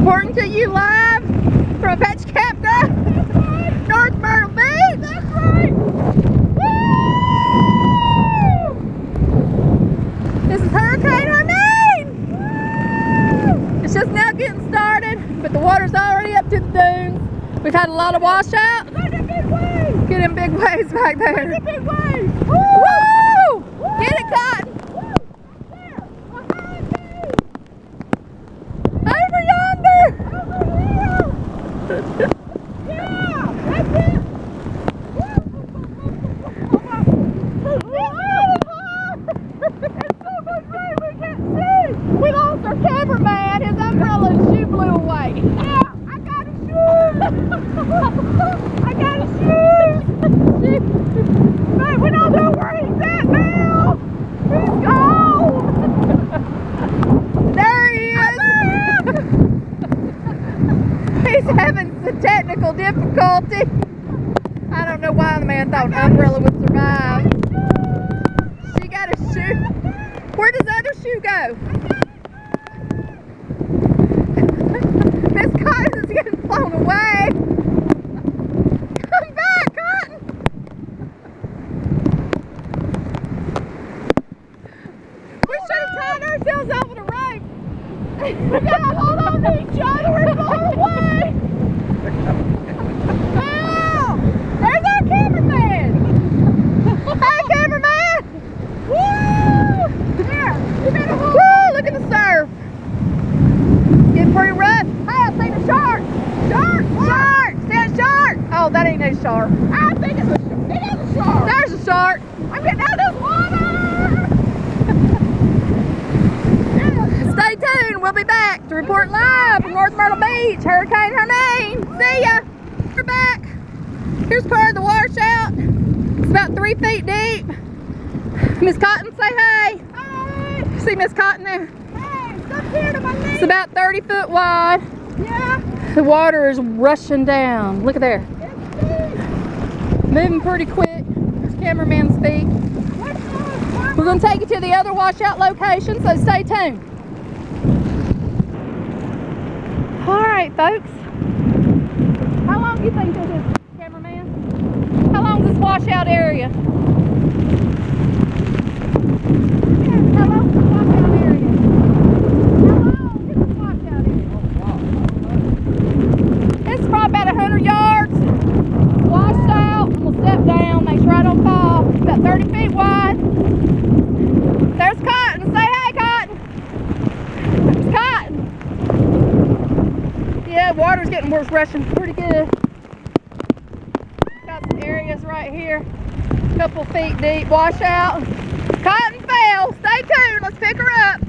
Reporting to you live from Apache Camp Ground, North Myrtle Beach. That's right. Woo! This is Hurricane Hermine. Woo! It's just now getting started, but the water's already up to the dunes. We've had a lot of washout. Look at big waves. Get in big waves back there. Look at big waves. Woo! Woo! Get it, Cotton. Over yonder! Over here! Yeah! That's it! It's so much rain we can't see! We lost our cameraman. His umbrella and shoe blew away. Yeah! I got his shoes! I got his shoes! But we don't know where he's at now! He's gone! There he is! He's having some technical difficulty. I don't know why the man thought an umbrella would survive. She got a shoe. Where does the other shoe go? Miss Cotton is getting blown away. Come back, Cotton. We should have tied ourselves over the rope. We gotta hold on to each other! We're going away! Oh, there's our cameraman. Hi, cameraman. Woo! Here! You better hold Woo, look at the surf. Getting pretty rough. Hey, I seen a shark! Shark, shark, see that shark? Oh, that ain't no shark. I think it's a shark! It is a shark! There's a shark. I'm getting out of this water! Stay tuned. We'll be back to report live from North Myrtle Beach, Hurricane Hermine. See ya. We're back. Here's part of the washout. It's about 3 feet deep. Miss Cotton, say hey. Hey! See Miss Cotton there? Hey! Stop here to my It's knees! about 30 foot wide. Yeah! The water is rushing down. Look at there. It's deep! Moving pretty quick. There's cameraman's feet. Let's go! We're going to take you to the other washout location, so stay tuned. All right, folks. How long do you think this is, cameraman? How long is this washout area? Yeah, how long is this washout area? How long is this washout area? It's probably about 100 yards. Washed out. We'll step down, make sure I don't fall. About 30 feet wide. There's Cotton. Say hey, Cotton. There's Cotton. Yeah, water's getting worse, rushing pretty good. Got some areas right here. Couple feet deep, wash out. Cotton fell. Stay tuned. Let's pick her up.